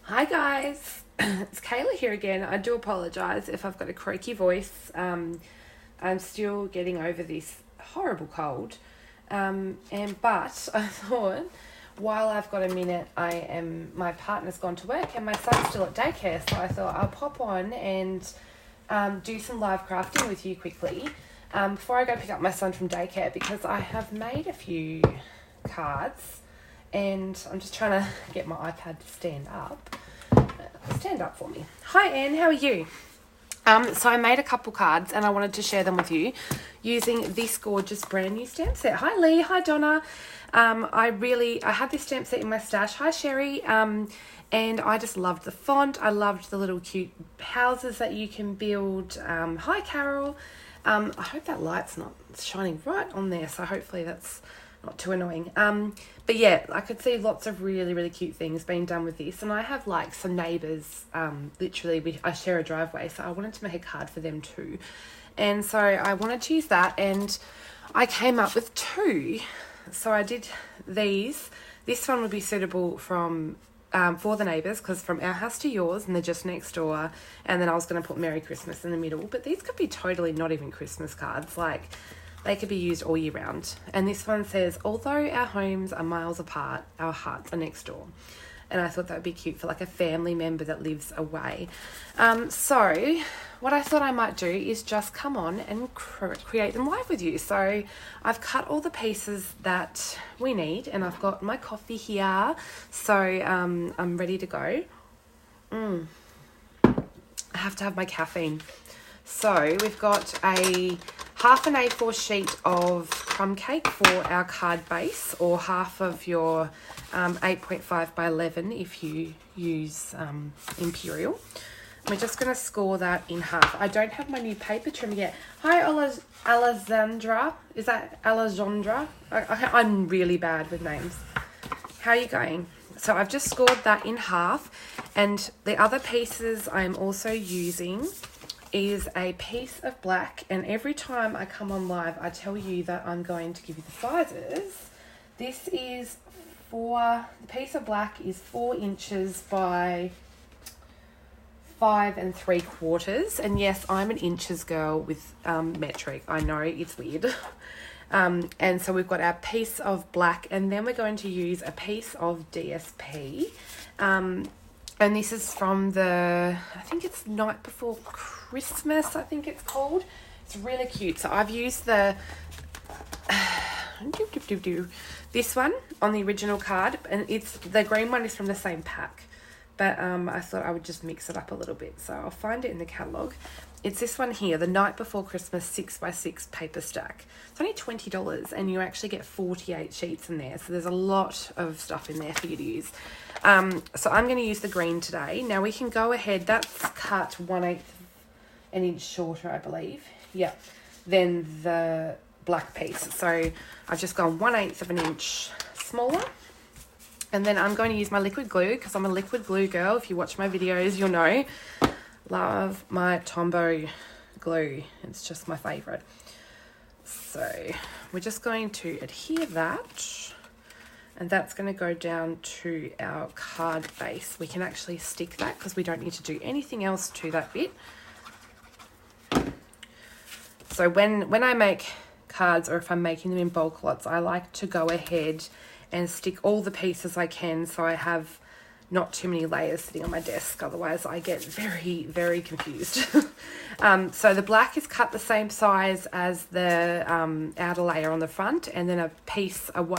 Hi guys, it's Kayla here again. I do apologise if I've got a croaky voice. I'm still getting over this horrible cold. But I thought while I've got a minute, my partner's gone to work and my son's still at daycare, so I thought I'll pop on and do some live crafting with you quickly before I go pick up my son from daycare, because I have made a few cards and I'm just trying to get my iPad to stand up. Stand up for me. Hi Anne, how are you? So I made a couple cards and I wanted to share them with you using this gorgeous brand new stamp set. Hi Lee, hi Donna. I had this stamp set in my stash. Hi Sherry. And I just loved the font. I loved the little cute houses that you can build. Hi Carol. I hope that light's not shining right on there, so hopefully that's not too annoying. But yeah, I could see lots of really, really cute things being done with this. And I have like some neighbours, literally I share a driveway, so I wanted to make a card for them too. And so I wanted to use that, and I came up with two. So I did these. This one would be suitable for the neighbours, because from our house to yours, and they're just next door. And then I was going to put Merry Christmas in the middle. But these could be totally not even Christmas cards. Like, they could be used all year round. And this one says, although our homes are miles apart, our hearts are next door. And I thought that would be cute for like a family member that lives away. So what I thought I might do is just come on and create them live with you. So I've cut all the pieces that we need, and I've got my coffee here. So I'm ready to go. I have to have my caffeine. So we've got a half an A4 sheet of crumb cake for our card base, or half of your 8.5 by 11 if you use Imperial. We're just going to score that in half. I don't have my new paper trimmer yet. Hi Alessandra. Is that Alessandra? I'm really bad with names. How are you going? So I've just scored that in half, and the other pieces I'm also using is a piece of black, and every time I come on live I tell you that I'm going to give you the sizes. This is the piece of black is 4 inches by 5 3/4, and yes, I'm an inches girl with metric. I know it's weird. And so we've got our piece of black, and then we're going to use a piece of DSP. And this is from I think it's Night Before Christmas, I think it's called. It's really cute. So I've used this one on the original card, and the green one is from the same pack. But I thought I would just mix it up a little bit. So I'll find it in the catalogue. It's this one here, the Night Before Christmas 6x6 paper stack. It's only $20, and you actually get 48 sheets in there. So there's a lot of stuff in there for you to use. So I'm going to use the green today. Now we can go ahead. That's cut 1/8 an inch shorter, I believe. Yeah, than the black piece. So I've just gone 1/8 of an inch smaller. And then I'm going to use my liquid glue, because I'm a liquid glue girl. If you watch my videos, you'll know. Love my Tombow glue. It's just my favourite. So we're just going to adhere that. And that's going to go down to our card base. We can actually stick that because we don't need to do anything else to that bit. So when I make cards, or if I'm making them in bulk lots, I like to go ahead and stick all the pieces I can, so I have not too many layers sitting on my desk. Otherwise I get very, very confused. So the black is cut the same size as the outer layer on the front, and then a piece of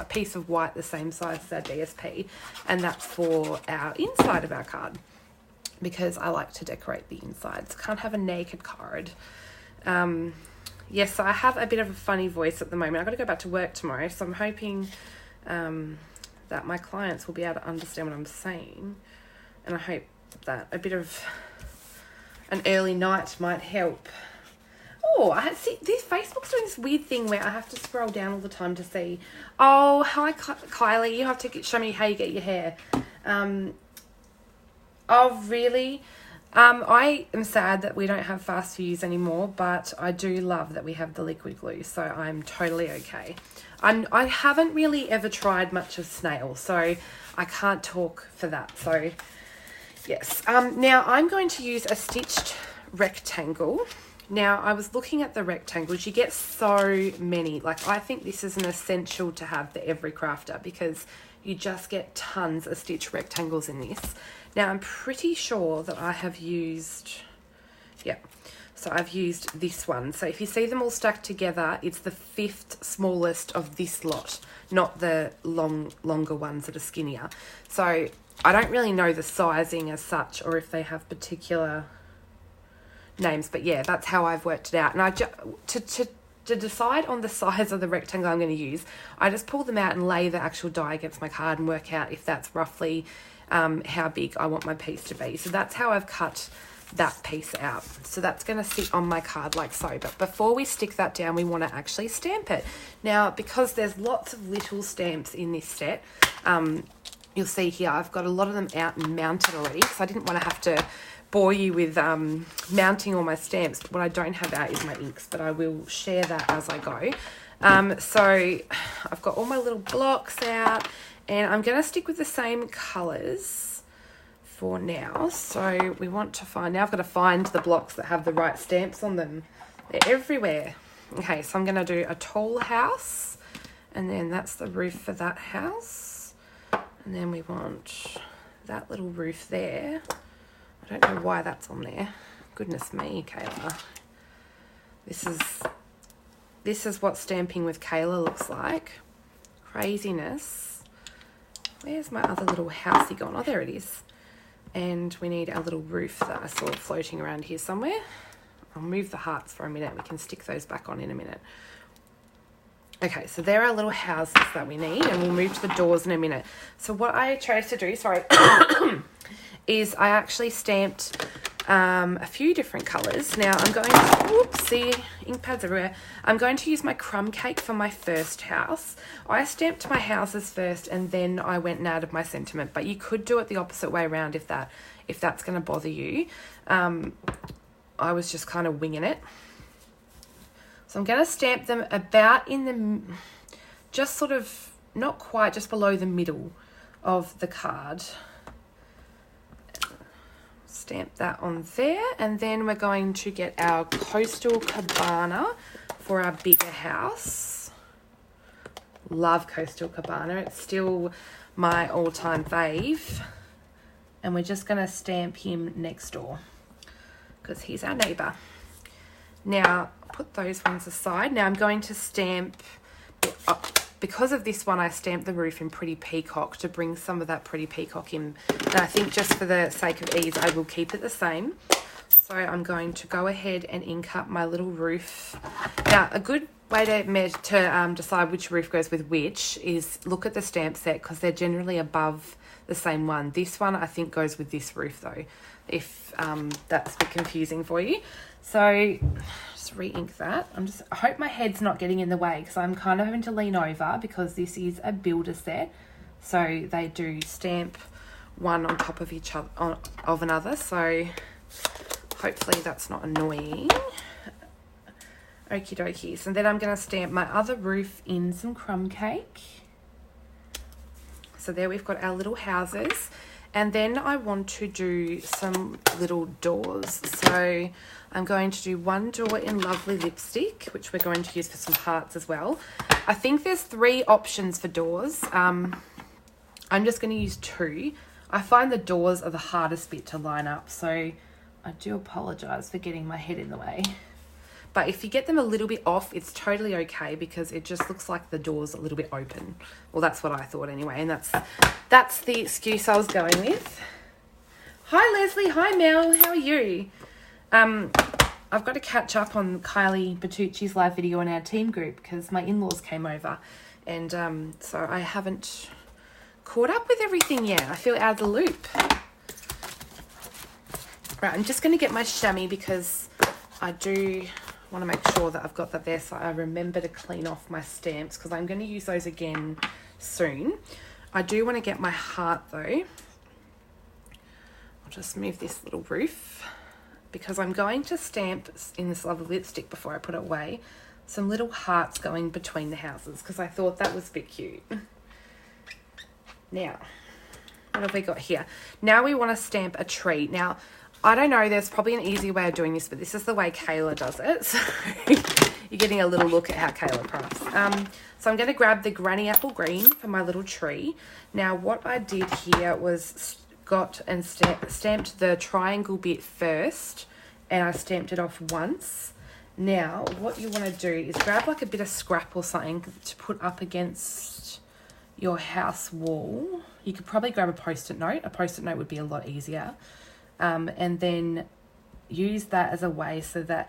white the same size as our DSP, and that's for our inside of our card, because I like to decorate the insides. Can't have a naked card. Yes, so I have a bit of a funny voice at the moment. I've got to go back to work tomorrow, so I'm hoping that my clients will be able to understand what I'm saying, and I hope that a bit of an early night might help. Oh, I see this Facebook's doing this weird thing where I have to scroll down all the time to see. Oh, hi Kylie, you have to show me how you get your hair. Oh really? I am sad that we don't have fast fuse anymore, but I do love that we have the liquid glue, so I'm totally okay. I haven't really ever tried much of snail, so I can't talk for that. So Yes. Now I'm going to use a stitched rectangle. Now I was looking at the rectangles. You get so many. Like, I think this is an essential to have for every crafter because you just get tons of stitched rectangles in this. Now I'm pretty sure that I have used, yeah, so I've used this one. So if you see them all stacked together, it's the 5th smallest of this lot, not the longer ones that are skinnier. So I don't really know the sizing as such, or if they have particular names, but yeah, that's how I've worked it out. And to decide on the size of the rectangle I'm going to use, I just pull them out and lay the actual die against my card and work out if that's roughly how big I want my piece to be. So that's how I've cut that piece out. So that's going to sit on my card like so. But before we stick that down, we want to actually stamp it. Now, because there's lots of little stamps in this set, you'll see here I've got a lot of them out and mounted already, because I didn't want to have to bore you with mounting all my stamps. But what I don't have out is my inks, but I will share that as I go. So I've got all my little blocks out, and I'm going to stick with the same colours for now. So we want to find, now I've got to find the blocks that have the right stamps on them. They're everywhere. Okay, so I'm going to do a tall house, and then that's the roof for that house. And then we want that little roof there. I don't know why that's on there. Goodness me, Kayla. This is what stamping with Kayla looks like. Craziness. Where's my other little housey gone? Oh, there it is. And we need our little roof that I saw floating around here somewhere. I'll move the hearts for a minute. We can stick those back on in a minute. Okay, so there are little houses that we need, and we'll move to the doors in a minute. So what I chose to do, sorry, is I actually stamped a few different colours. Now I'm going to, whoops, see, ink pads everywhere. I'm going to use my crumb cake for my first house. I stamped my houses first, and then I went and added my sentiment, but you could do it the opposite way around if that's going to bother you. I was just kind of winging it. So I'm going to stamp them about in the, just sort of, not quite, just below the middle of the card. Stamp that on there, and then we're going to get our Coastal Cabana for our bigger house. Love Coastal Cabana. It's still my all-time fave. And we're just going to stamp him next door because he's our neighbour. Now, put those ones aside. Now I'm going to stamp, because of this one, I stamped the roof in Pretty Peacock to bring some of that Pretty Peacock in. And I think just for the sake of ease, I will keep it the same. So I'm going to go ahead and ink up my little roof. Now, a good way to decide which roof goes with which is look at the stamp set, because they're generally above the same one. This one, I think, goes with this roof, though, if that's a bit confusing for you. So just re-ink that. I hope my head's not getting in the way, because I'm kind of having to lean over because this is a builder set. So they do stamp one on top of each other, of another. So hopefully that's not annoying. Okie dokies. And then I'm going to stamp my other roof in some crumb cake. So there we've got our little houses. And then I want to do some little doors. So I'm going to do one door in Lovely Lipstick, which we're going to use for some hearts as well. I think there's 3 options for doors. I'm just going to use 2. I find the doors are the hardest bit to line up, so I do apologise for getting my head in the way. But if you get them a little bit off, it's totally okay, because it just looks like the door's a little bit open. Well, that's what I thought anyway, and that's the excuse I was going with. Hi, Leslie. Hi, Mel. How are you? I've got to catch up on Kylie Bertucci's live video in our team group, because my in-laws came over, and so I haven't caught up with everything yet. I feel out of the loop. Right, I'm just going to get my chamois, because I do want to make sure that I've got that there, so I remember to clean off my stamps, because I'm going to use those again soon. I do want to get my heart though. I'll just move this little roof, because I'm going to stamp in this lovely lipstick before I put it away some little hearts going between the houses, because I thought that was a bit cute. Now, What have we got here? Now we want to stamp a tree. Now, I don't know, there's probably an easier way of doing this, but this is the way Kayla does it. So you're getting a little look at how Kayla crafts. So I'm going to grab the granny apple green for my little tree. Now, what I did here was got and stamped the triangle bit first, and I stamped it off once. Now, what you want to do is grab like a bit of scrap or something to put up against your house wall. You could probably grab a post-it note. A post-it note would be a lot easier. And then use that as a way so that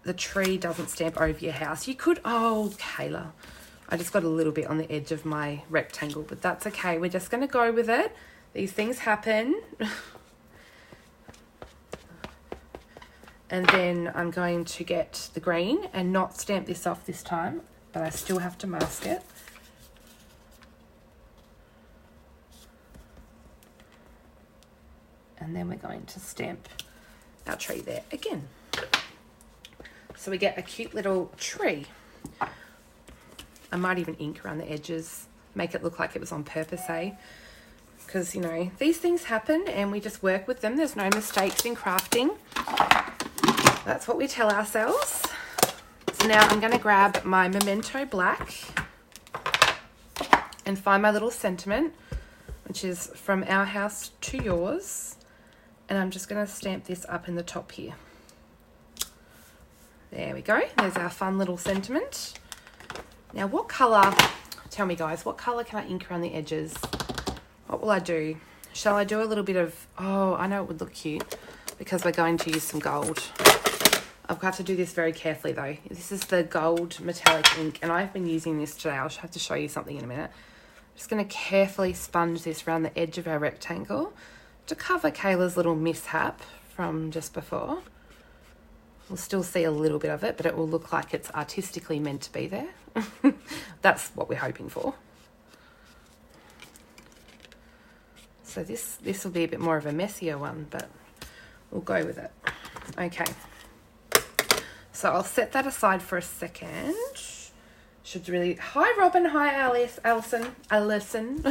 the tree doesn't stamp over your house. You could, oh, Kayla, I just got a little bit on the edge of my rectangle, but that's okay. We're just going to go with it. These things happen. And then I'm going to get the green and not stamp this off this time, but I still have to mask it. And then we're going to stamp our tree there again. So we get a cute little tree. I might even ink around the edges, make it look like it was on purpose, eh? Because, you know, these things happen and we just work with them. There's no mistakes in crafting. That's what we tell ourselves. So now I'm going to grab my Memento Black and find my little sentiment, which is from our house to yours. And I'm just going to stamp this up in the top here. There we go. There's our fun little sentiment. Now, what colour, tell me guys, what colour can I ink around the edges? What will I do? Shall I do a little bit of, oh, I know it would look cute because we're going to use some gold. I've got to do this very carefully though. This is the gold metallic ink and I've been using this today. I'll have to show you something in a minute. I'm just going to carefully sponge this around the edge of our rectangle to cover Kayla's little mishap from just before. We'll still see a little bit of it, but it will look like it's artistically meant to be there. That's what we're hoping for. So this will be a bit more of a messier one, but we'll go with it. Okay. So I'll set that aside for a second. Should really, hi Robin, hi Alison.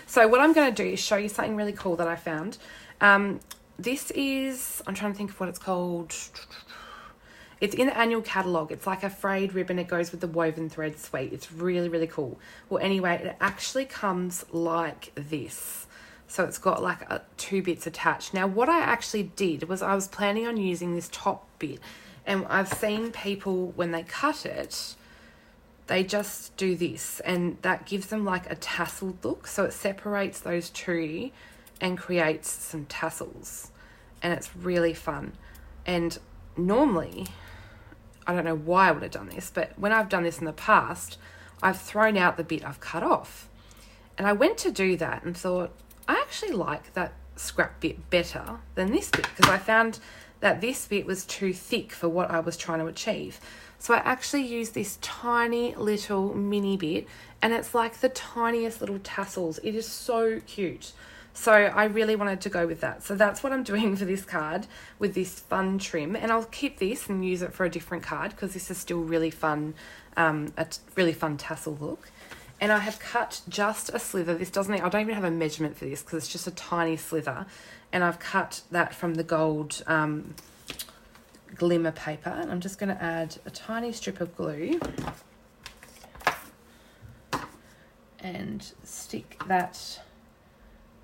So what I'm going to do is show you something really cool that I found. This is, I'm trying to think of what it's called. It's in the annual catalogue. It's like a frayed ribbon. It goes with the woven thread suite. It's really, really cool. Well, anyway, it actually comes like this. So it's got like two bits attached. Now, what I actually did was I was planning on using this top bit. And I've seen people, when they cut it, they just do this. And that gives them like a tasseled look. So it separates those two and creates some tassels. And it's really fun. And normally, I don't know why I would have done this, but when I've done this in the past, I've thrown out the bit I've cut off. And I went to do that and thought, I actually like that scrap bit better than this bit because I found that this bit was too thick for what I was trying to achieve. So I actually used this tiny little mini bit and it's like the tiniest little tassels. It is so cute. So I really wanted to go with that. So that's what I'm doing for this card with this fun trim. And I'll keep this and use it for a different card because this is still really fun, a really fun tassel look. And I have cut just a slither. This doesn't, I don't even have a measurement for this because it's just a tiny slither. And I've cut that from the gold glimmer paper. And I'm just going to add a tiny strip of glue and stick that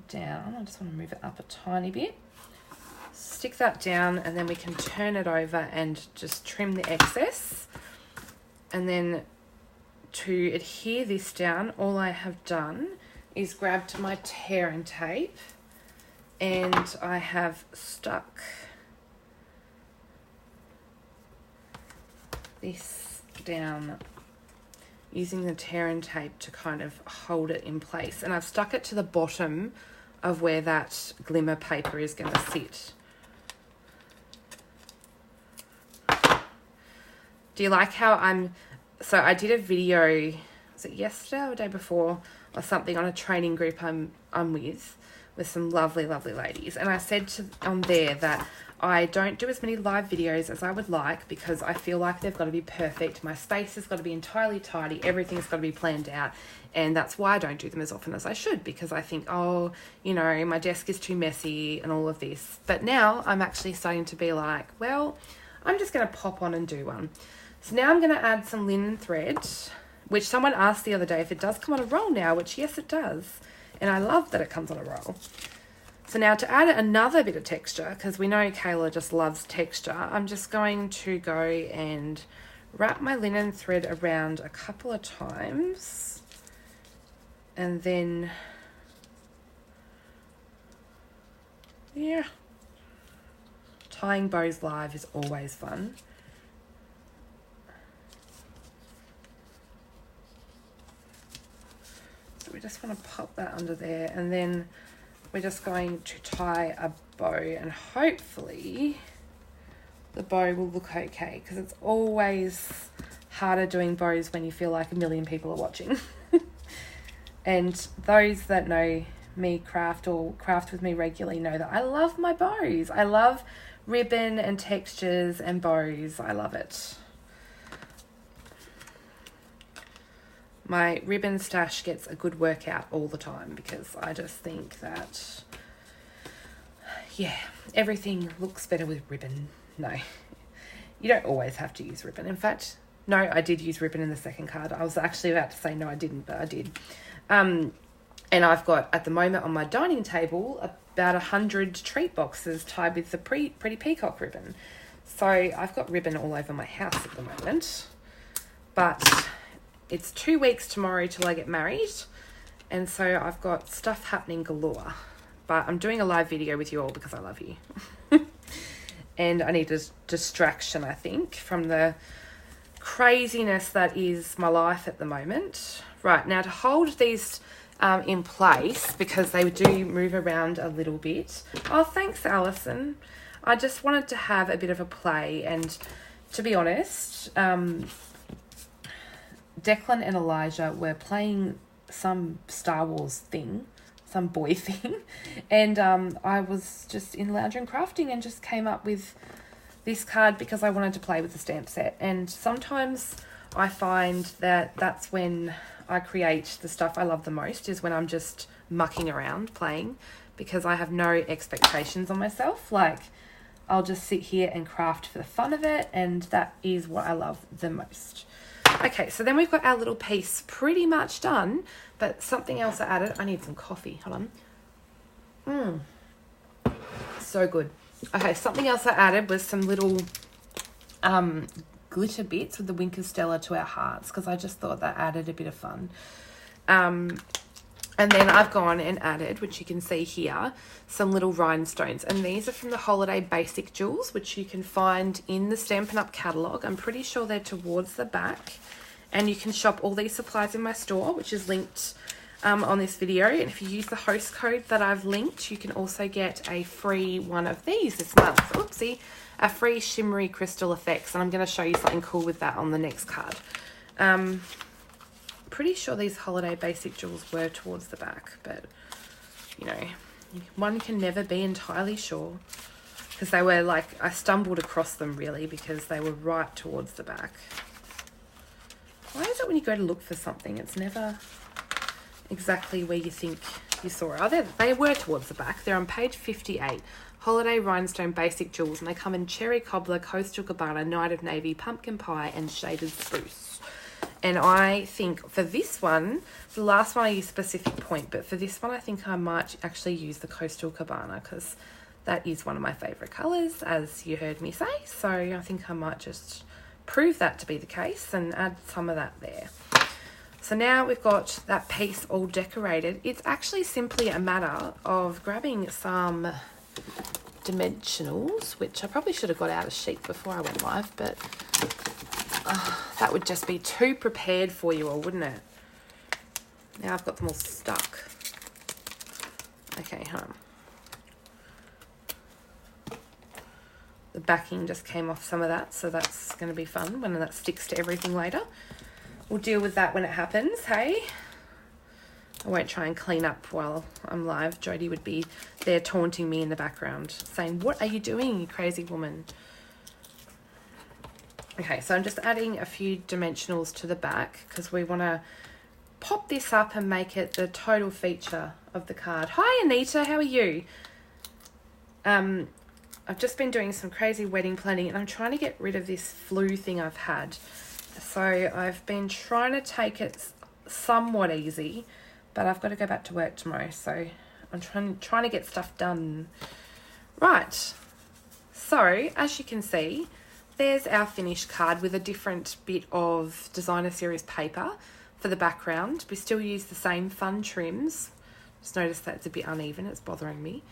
down. I just want to move it up a tiny bit. Stick that down and then we can turn it over and just trim the excess. And then to adhere this down, all I have done is grabbed my tear and tape and I have stuck this down using the tear and tape to kind of hold it in place. And I've stuck it to the bottom of where that glimmer paper is going to sit. Do you like how so I did a video, was it yesterday or the day before or something on a training group I'm with, with some lovely, lovely ladies. And I said on there that I don't do as many live videos as I would like because I feel like they've got to be perfect. My space has got to be entirely tidy. Everything's got to be planned out. And that's why I don't do them as often as I should, because I think, oh, you know, my desk is too messy and all of this. But now I'm actually starting to be like, well, I'm just going to pop on and do one. So now I'm going to add some linen thread, which someone asked the other day if it does come on a roll now, which yes, it does. And I love that it comes on a roll. So now to add another bit of texture, because we know Kayla just loves texture, I'm just going to go and wrap my linen thread around a couple of times. And then, yeah, tying bows live is always fun. So we just want to pop that under there, and then we're just going to tie a bow, and hopefully the bow will look okay, because it's always harder doing bows when you feel like a million people are watching. And those that know me craft or craft with me regularly know that I love my bows. I love ribbon and textures and bows. I love it. My ribbon stash gets a good workout all the time because I just think that, yeah, everything looks better with ribbon. No, you don't always have to use ribbon. In fact, no, I did use ribbon in the second card. I was actually about to say no, I didn't, but I did. And I've got, at the moment on my dining table, about 100 treat boxes tied with the pretty peacock ribbon. So I've got ribbon all over my house at the moment. But it's 2 weeks tomorrow till I get married, and so I've got stuff happening galore. But I'm doing a live video with you all because I love you. And I need a distraction, I think, from the craziness that is my life at the moment. Right, now to hold these in place, because they do move around a little bit. Oh, thanks, Alison. I just wanted to have a bit of a play, and to be honest, Declan and Elijah were playing some Star Wars thing, some boy thing, and I was just in Lounge and Crafting and just came up with this card because I wanted to play with the stamp set. And sometimes I find that that's when I create the stuff I love the most, is when I'm just mucking around playing, because I have no expectations on myself. Like, I'll just sit here and craft for the fun of it, and that is what I love the most. Okay, so then we've got our little piece pretty much done, but something else I added. I need some coffee. Hold on. So good. Okay, something else I added was some little glitter bits with the Winker Stella to our hearts, because I just thought that added a bit of fun. And then I've gone and added, which you can see here, some little rhinestones. And these are from the Holiday Basic Jewels, which you can find in the Stampin' Up! Catalogue. I'm pretty sure they're towards the back. And you can shop all these supplies in my store, which is linked on this video. And if you use the host code that I've linked, you can also get a free one of these this month. Oopsie. A free shimmery crystal effects. And I'm going to show you something cool with that on the next card. Pretty sure these Holiday Basic Jewels were towards the back, but you know, one can never be entirely sure, because they were like, I stumbled across them really because they were right towards the back. Why is it when you go to look for something, it's never exactly where you think you saw it? Oh, they were towards the back. They're on page 58. Holiday Rhinestone Basic Jewels, and they come in Cherry Cobbler, Coastal Cabana, Night of Navy, Pumpkin Pie, and Shaded Spruce. And I think for this one, the last one I used Specific Point, but for this one I think I might actually use the Coastal Cabana, because that is one of my favourite colours, as you heard me say. So I think I might just prove that to be the case and add some of that there. So now we've got that piece all decorated. It's actually simply a matter of grabbing some dimensionals, which I probably should have got out a sheet before I went live, but that would just be too prepared for you all, wouldn't it? Now I've got them all stuck. Okay, the backing just came off some of that, so that's going to be fun when that sticks to everything later. We'll deal with that when it happens, hey? I won't try and clean up while I'm live. Jodie would be there taunting me in the background, saying, "What are you doing, you crazy woman?" Okay, so I'm just adding a few dimensionals to the back because we want to pop this up and make it the total feature of the card. Hi, Anita, how are you? I've just been doing some crazy wedding planning and I'm trying to get rid of this flu thing I've had. So I've been trying to take it somewhat easy, but I've got to go back to work tomorrow. So I'm trying to get stuff done. Right. So as you can see, there's our finished card with a different bit of designer series paper for the background. We still use the same fun trims. Just notice that it's a bit uneven. It's bothering me.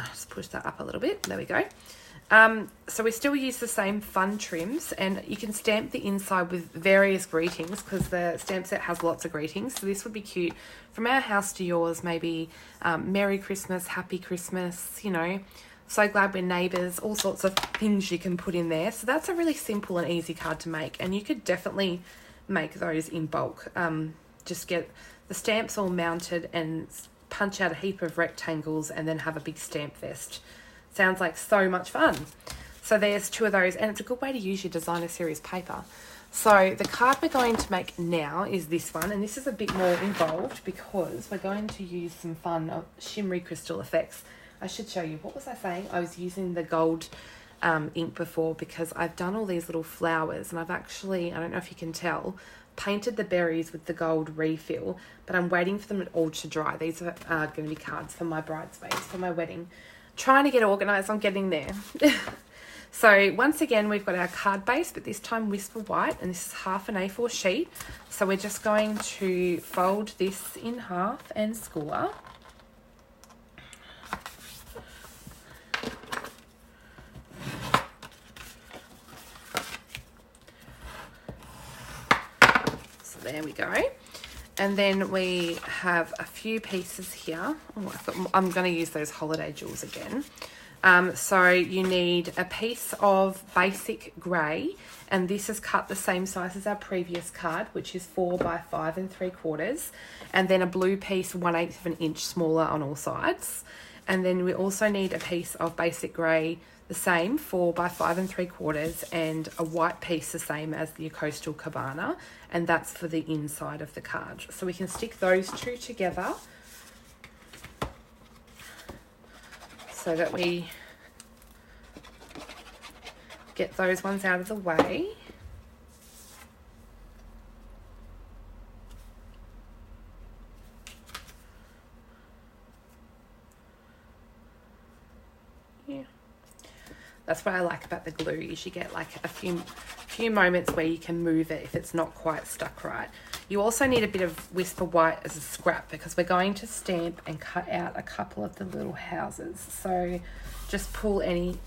Just push that up a little bit. There we go. So we still use the same fun trims, and you can stamp the inside with various greetings because the stamp set has lots of greetings. So this would be cute. From our house to yours, maybe Merry Christmas, Happy Christmas, you know, so glad we're neighbours, all sorts of things you can put in there. So that's a really simple and easy card to make, and you could definitely make those in bulk. Just get the stamps all mounted and punch out a heap of rectangles and then have a big stamp vest. Sounds like so much fun. So there's 2 of those, and it's a good way to use your designer series paper. So the card we're going to make now is this one, and this is a bit more involved because we're going to use some fun shimmery crystal effects. I should show you. What was I saying? I was using the gold ink before because I've done all these little flowers, and I've actually, I don't know if you can tell, painted the berries with the gold refill, but I'm waiting for them all to dry. These are going to be cards for my bridesmaids for my wedding. Trying to get organised, I'm getting there. So once again, we've got our card base, but this time Whisper White, and this is half an A4 sheet. So we're just going to fold this in half and score. There we go. And then we have a few pieces here. Oh, I'm going to use those holiday jewels again. So you need a piece of basic grey, and this is cut the same size as our previous card, which is 4 by 5 3/4, and then a blue piece 1/8 of an inch smaller on all sides. And then we also need a piece of basic grey, the same 4 by 5 3/4, and a white piece the same as the Coastal Cabana, and that's for the inside of the card. So we can stick those 2 together so that we get those ones out of the way. Yeah. That's what I like about the glue, is you get like a few moments where you can move it if it's not quite stuck right. You also need a bit of Whisper White as a scrap because we're going to stamp and cut out a couple of the little houses. So just pull any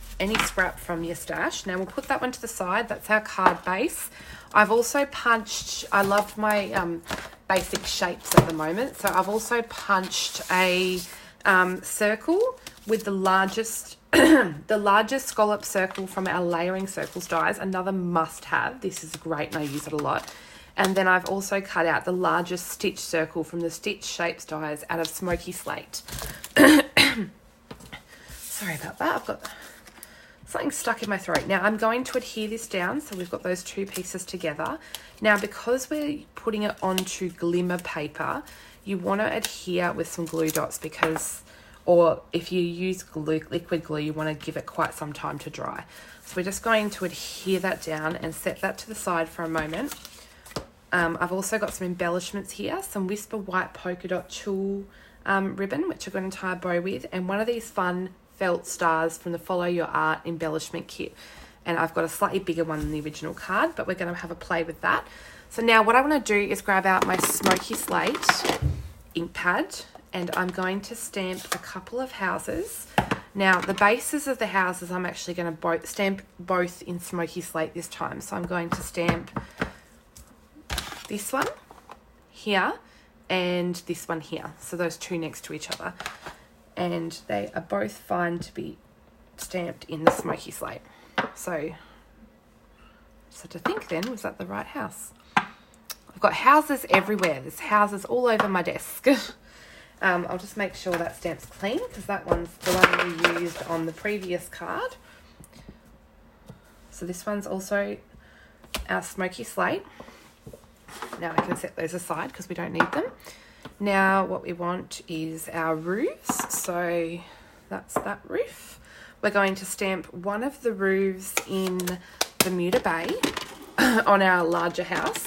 scrap from your stash. Now we'll put that one to the side. That's our card base. I've also punched, I love my basic shapes at the moment, so I've also punched a circle with the largest the largest scallop circle from our layering circles dies, another must have. This is great and I use it a lot. And then I've also cut out the largest stitch circle from the Stitch Shapes dies out of Smoky Slate. Sorry about that, I've got something stuck in my throat. Now I'm going to adhere this down, so we've got those 2 pieces together. Now because we're putting it onto glimmer paper, you want to adhere with some glue dots because, or if you use glue, liquid glue, you want to give it quite some time to dry. So we're just going to adhere that down and set that to the side for a moment. I've also got some embellishments here, some Whisper White polka dot tulle ribbon, which I'm going to tie a bow with, and one of these fun felt stars from the Follow Your Art embellishment kit. And I've got a slightly bigger one than the original card, but we're going to have a play with that. So now what I want to do is grab out my Smoky Slate ink pad, and I'm going to stamp a couple of houses. Now the bases of the houses I'm actually going to stamp both in Smoky Slate this time. So I'm going to stamp this one here and this one here. So those 2 next to each other. And they are both fine to be stamped in the Smoky Slate. So to think then, was that the right house? I've got houses everywhere. There's houses all over my desk. I'll just make sure that stamp's clean because that one's the one we used on the previous card. So this one's also our smoky slate. Now I can set those aside because we don't need them. Now what we want is our roofs. So that's that roof. We're going to stamp one of the roofs in Bermuda Bay on our larger house.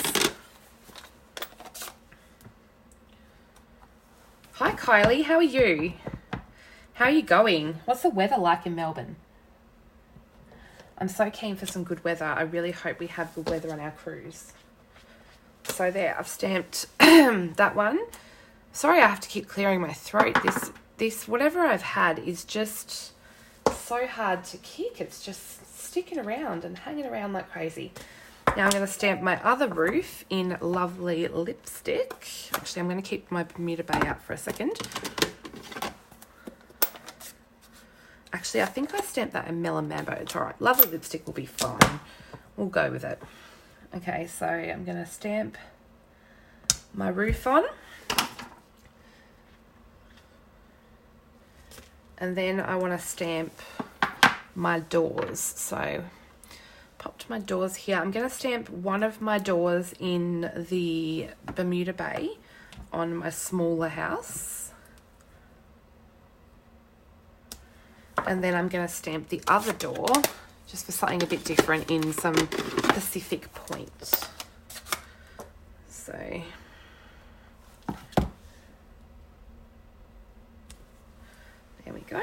Hi Kylie, how are you? How are you going? What's the weather like in Melbourne? I'm so keen for some good weather. I really hope we have good weather on our cruise. So there, I've stamped that one. Sorry, I have to keep clearing my throat. This whatever I've had is just so hard to kick. It's just sticking around and hanging around like crazy. Now I'm going to stamp my other roof in lovely lipstick. Actually, I'm going to keep my Bermuda Bay out for a second. Actually, I think I stamped that in Melon Mambo. It's all right. Lovely lipstick will be fine. We'll go with it. Okay, so I'm going to stamp my roof on. And then I want to stamp my doors. So popped my doors here. I'm going to stamp one of my doors in the Bermuda Bay on my smaller house. And then I'm going to stamp the other door just for something a bit different in some Pacific Point. So there we go.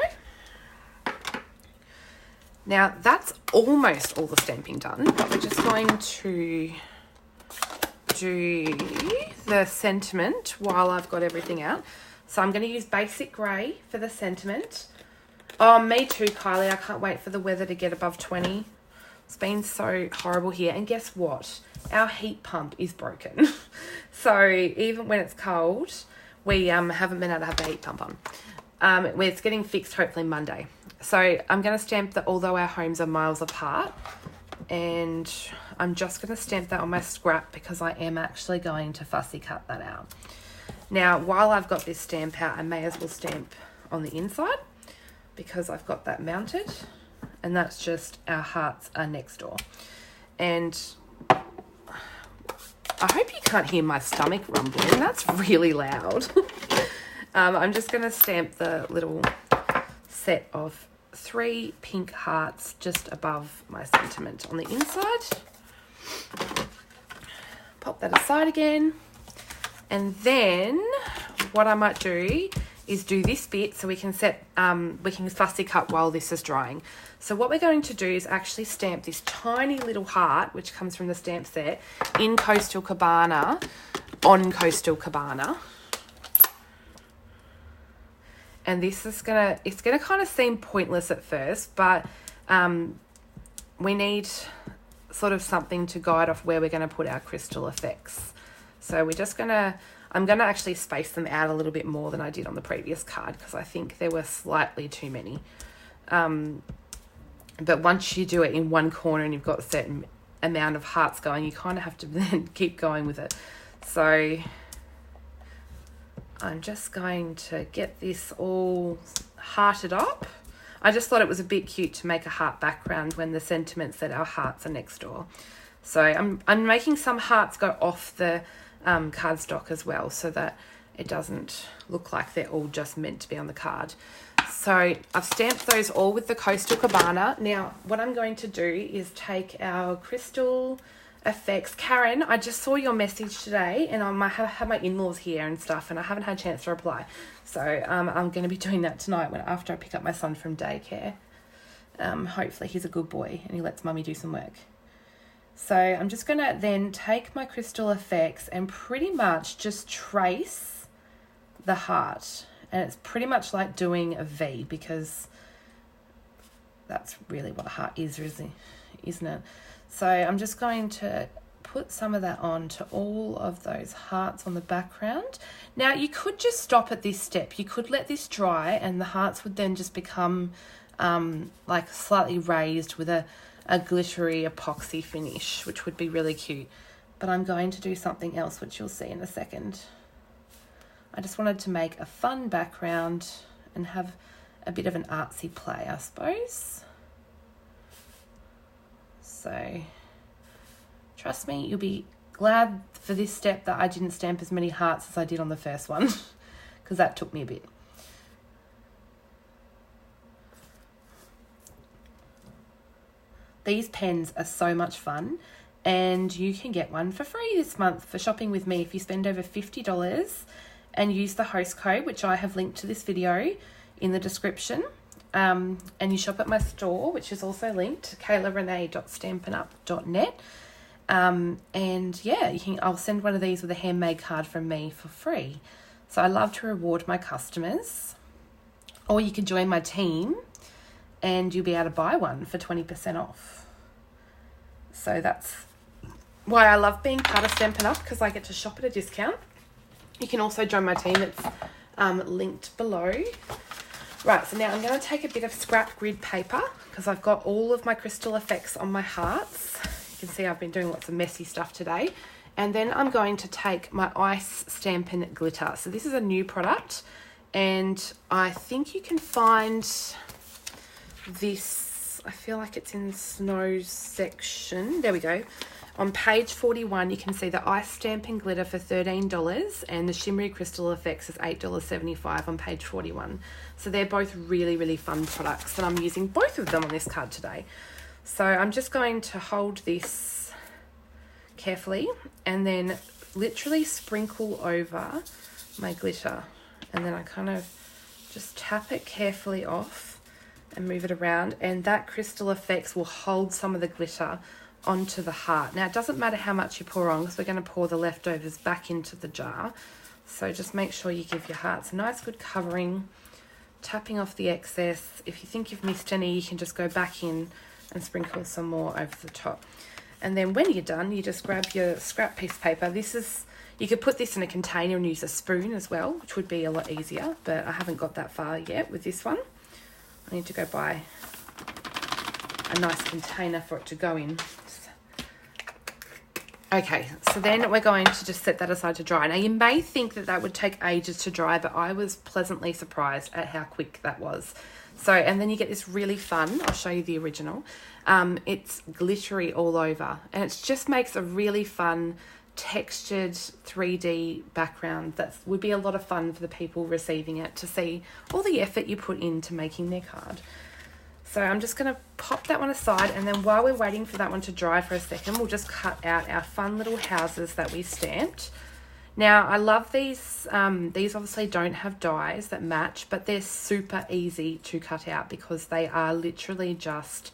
Now that's almost all the stamping done, but we're just going to do the sentiment while I've got everything out. So I'm going to use basic grey for the sentiment. Oh, me too, Kylie. I can't wait for the weather to get above 20. It's been so horrible here. And guess what? Our heat pump is broken. So even when it's cold, we haven't been able to have the heat pump on. It's getting fixed hopefully Monday. So I'm going to stamp that although our homes are miles apart. And I'm just going to stamp that on my scrap because I am actually going to fussy cut that out. Now, while I've got this stamp out, I may as well stamp on the inside because I've got that mounted. And that's just our hearts are next door. And I hope you can't hear my stomach rumbling. That's really loud. I'm just going to stamp the little set of 3 pink hearts just above my sentiment on the inside. Pop that aside again. And then what I might do is do this bit so we can fussy cut while this is drying. So what we're going to do is actually stamp this tiny little heart, which comes from the stamp set, in Coastal Cabana, on Coastal Cabana. And this is it's gonna kind of seem pointless at first, but we need sort of something to guide off where we're gonna put our crystal effects. So I'm gonna actually space them out a little bit more than I did on the previous card because I think there were slightly too many. But once you do it in one corner and you've got a certain amount of hearts going, you kind of have to then keep going with it. So I'm just going to get this all hearted up. I just thought it was a bit cute to make a heart background when the sentiment said our hearts are next door. So I'm making some hearts go off the cardstock as well so that it doesn't look like they're all just meant to be on the card. So I've stamped those all with the Coastal Cabana. Now what I'm going to do is take our crystal effects. Karen, I just saw your message today and I have my in-laws here and stuff and I haven't had a chance to reply. So I'm going to be doing that tonight after I pick up my son from daycare. Hopefully he's a good boy and he lets mummy do some work. So I'm just going to then take my crystal effects and pretty much just trace the heart. And it's pretty much like doing a V because that's really what a heart is, isn't it? So I'm just going to put some of that on to all of those hearts on the background. Now you could just stop at this step. You could let this dry and the hearts would then just become like slightly raised with a glittery epoxy finish, which would be really cute. but I'm going to do something else, which you'll see in a second. I just wanted to make a fun background and have a bit of an artsy play, I suppose. So trust me, you'll be glad for this step that I didn't stamp as many hearts as I did on the first one, because that took me a bit. These pens are so much fun, and you can get one for free this month for shopping with me if you spend over $50 and use the host code, which I have linked to this video in the description. And you shop at my store, which is also linked, kaylarenee.stampinup.net. And yeah, I'll send one of these with a handmade card from me for free. So I love to reward my customers. Or you can join my team and you'll be able to buy one for 20% off. So that's why I love being part of Stampin' Up, because I get to shop at a discount. You can also join my team. It's linked below. Right, so now I'm going to take a bit of scrap grid paper, because I've got all of my crystal effects on my hearts. You can see I've been doing lots of messy stuff today. And then I'm going to take my ice Stampin' glitter. So this is a new product, and I think you can find this, I feel like it's in the snow section. There we go. On page 41, you can see the ice Stampin' glitter for $13 and the shimmery crystal effects is $8.75 on page 41. So they're both really, really fun products, and I'm using both of them on this card today. So I'm just going to hold this carefully and then literally sprinkle over my glitter. And then I kind of just tap it carefully off and move it around, and that crystal effects will hold some of the glitter onto the heart. Now, it doesn't matter how much you pour on, because we're going to pour the leftovers back into the jar. So just make sure you give your hearts a nice good covering, tapping off the excess. If you think you've missed any, you can just go back in and sprinkle some more over the top. And then when you're done, you just grab your scrap piece of paper. You could put this in a container and use a spoon as well, which would be a lot easier, but I haven't got that far yet with this one. I need to go buy a nice container for it to go in. Okay, so then we're going to just set that aside to dry. Now, you may think that that would take ages to dry, but I was pleasantly surprised at how quick that was. So, and then you get this really fun, I'll show you the original. It's glittery all over, and it just makes a really fun textured 3D background that would be a lot of fun for the people receiving it to see all the effort you put into making their card. So I'm just going to pop that one aside, and then while we're waiting for that one to dry for a second, we'll just cut out our fun little houses that we stamped. Now, I love these. These obviously don't have dies that match, but they're super easy to cut out because they are literally just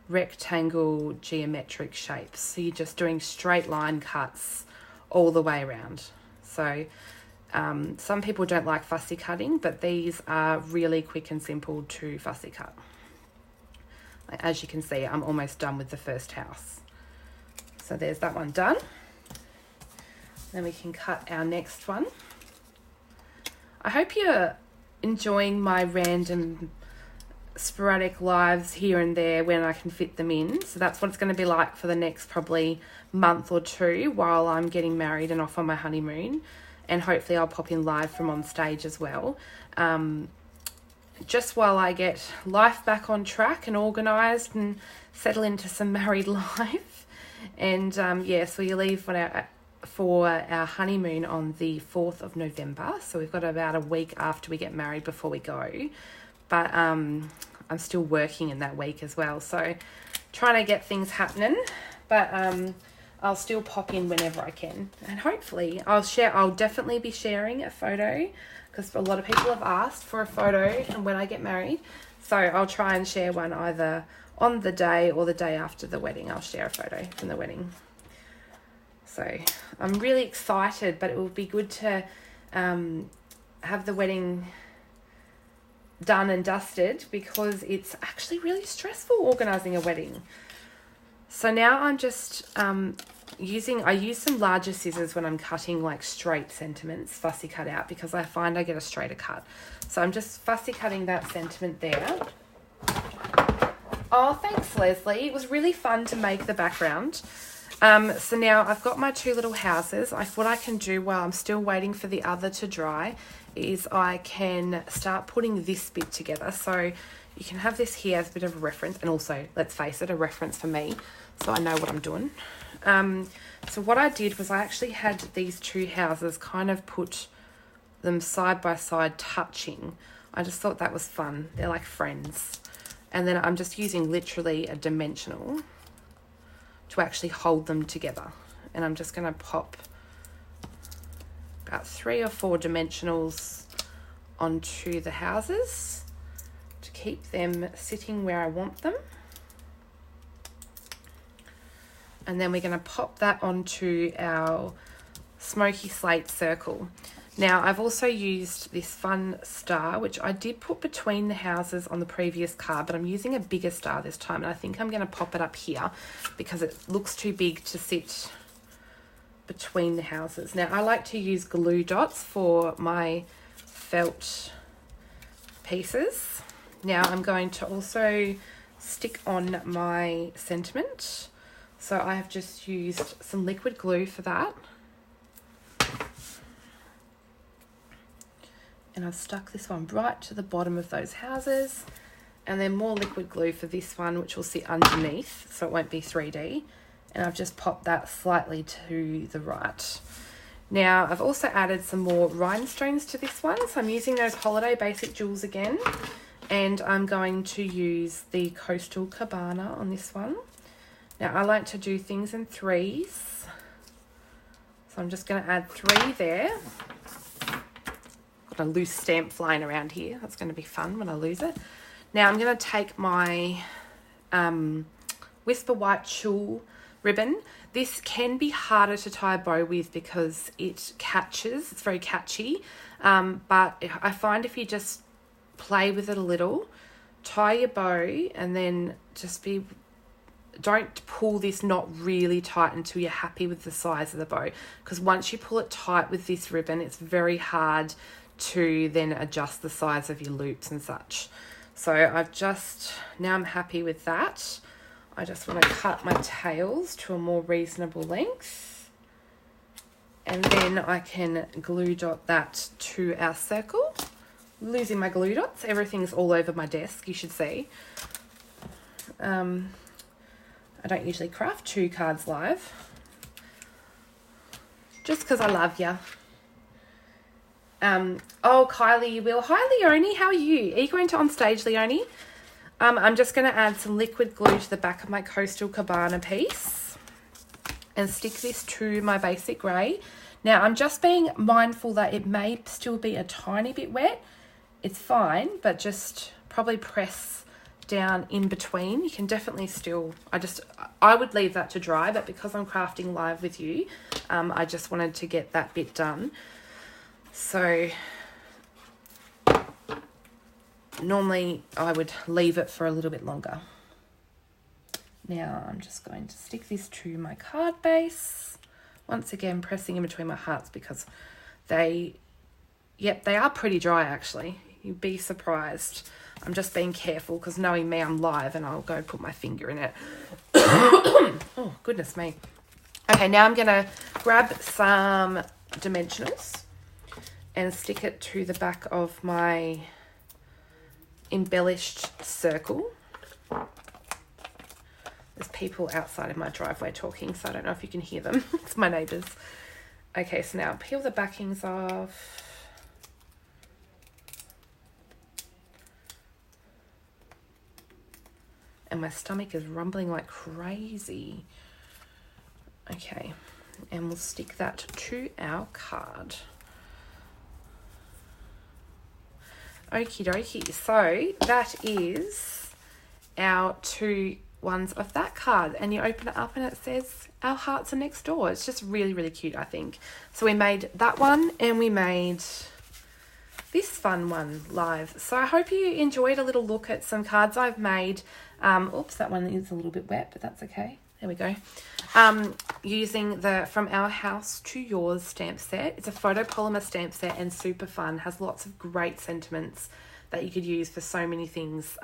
rectangle geometric shapes. So you're just doing straight line cuts all the way around. So some people don't like fussy cutting, but these are really quick and simple to fussy cut. As you can see, I'm almost done with the first house. So there's that one done. Then we can cut our next one. I hope you're enjoying my random sporadic lives here and there when I can fit them in. So that's what it's going to be like for the next probably month or two while I'm getting married and off on my honeymoon. And hopefully I'll pop in live from on stage as well. Just while I get life back on track and organised and settle into some married life. And yeah, so you leave for our honeymoon on the 4th of November. So we've got about a week after we get married before we go. But I'm still working in that week as well. So trying to get things happening. But I'll still pop in whenever I can. And hopefully I'll definitely be sharing a photo, because a lot of people have asked for a photo from when I get married. So I'll try and share one either on the day or the day after the wedding. I'll share a photo from the wedding. So I'm really excited, but it will be good to have the wedding done and dusted, because it's actually really stressful organising a wedding. So now I'm just I use some larger scissors when I'm cutting like straight sentiments, fussy cut out, because I find I get a straighter cut. So I'm just fussy cutting that sentiment there. Oh, thanks, Leslie. It was really fun to make the background. So now I've got my two little houses. What I can do while I'm still waiting for the other to dry is I can start putting this bit together. So you can have this here as a bit of a reference, and also, let's face it, a reference for me, so I know what I'm doing. So what I did was I actually had these two houses kind of put them side by side touching. I just thought that was fun. They're like friends. And then I'm just using literally a dimensional to actually hold them together. And I'm just going to pop about 3 or 4 dimensionals onto the houses to keep them sitting where I want them. And then we're going to pop that onto our smoky slate circle. Now, I've also used this fun star, which I did put between the houses on the previous card, but I'm using a bigger star this time, and I think I'm going to pop it up here because it looks too big to sit between the houses. Now, I like to use glue dots for my felt pieces. Now, I'm going to also stick on my sentiment. So I have just used some liquid glue for that. And I've stuck this one right to the bottom of those houses. And then more liquid glue for this one, which will sit underneath, so it won't be 3D. And I've just popped that slightly to the right. Now, I've also added some more rhinestones to this one. So I'm using those Holiday Basic Jewels again. And I'm going to use the Coastal Cabana on this one. Now, I like to do things in 3s. So I'm just going to add 3 there. Got a loose stamp flying around here. That's going to be fun when I lose it. Now, I'm going to take my Whisper White Tulle ribbon. This can be harder to tie a bow with because it catches. It's very catchy. But I find if you just play with it a little, tie your bow, and then just don't pull this knot really tight until you're happy with the size of the bow, because once you pull it tight with this ribbon, it's very hard to then adjust the size of your loops and such. So now I'm happy with that. I just want to cut my tails to a more reasonable length, and then I can glue dot that to our circle. Losing my glue dots, everything's all over my desk, you should see. I don't usually craft 2 cards live, just because I love you. Oh, Kylie, you will. Hi, Leonie, how are you? Are you going to on stage, Leonie? I'm just going to add some liquid glue to the back of my Coastal Cabana piece and stick this to my basic grey. Now, I'm just being mindful that it may still be a tiny bit wet. It's fine, but just probably press down in between. You can definitely still, I would leave that to dry, but because I'm crafting live with you, I just wanted to get that bit done. So normally I would leave it for a little bit longer. Now I'm just going to stick this to my card base. Once again, pressing in between my hearts because they are pretty dry actually. You'd be surprised. I'm just being careful because knowing me, I'm live and I'll go put my finger in it. Oh, goodness me. Okay, now I'm going to grab some dimensionals and stick it to the back of my embellished circle. There's people outside of my driveway talking, so I don't know if you can hear them. It's my neighbours. Okay, so now peel the backings off. And my stomach is rumbling like crazy. Okay, and we'll stick that to our card. Okie dokie, so that is our 2 ones of that card, and you open it up and it says our hearts are next door. It's just really, really cute, I think. So we made that one and we made this fun one live. So I hope you enjoyed a little look at some cards I've made. Oops, that one is a little bit wet, but that's okay. There we go. Using the From Our House to Yours stamp set. It's a photopolymer stamp set and super fun. Has lots of great sentiments that you could use for so many things.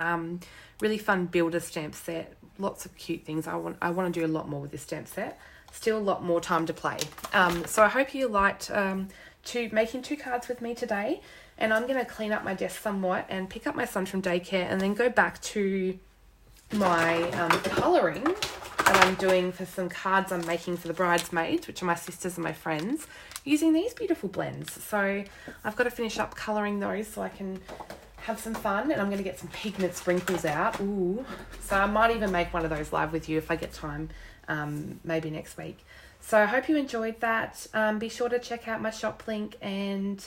Really fun builder stamp set. Lots of cute things. I want to do a lot more with this stamp set. still a lot more time to play. So I hope you liked making 2 cards with me today. And I'm going to clean up my desk somewhat and pick up my son from daycare and then go back to my colouring that I'm doing for some cards I'm making for the bridesmaids, which are my sisters and my friends, using these beautiful blends. So I've got to finish up colouring those so I can have some fun, and I'm going to get some pigment sprinkles out. Ooh. So I might even make one of those live with you if I get time, maybe next week. So I hope you enjoyed that. Be sure to check out my shop link, and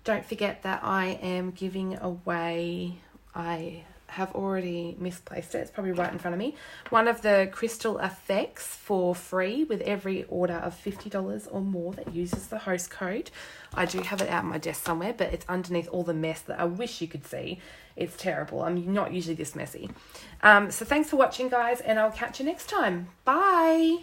don't forget that I am giving away, I have already misplaced it, it's probably right in front of me, one of the crystal effects for free with every order of $50 or more that uses the host code. I do have it out on my desk somewhere, but it's underneath all the mess that I wish you could see. It's terrible. I'm not usually this messy. So thanks for watching, guys, and I'll catch you next time. Bye.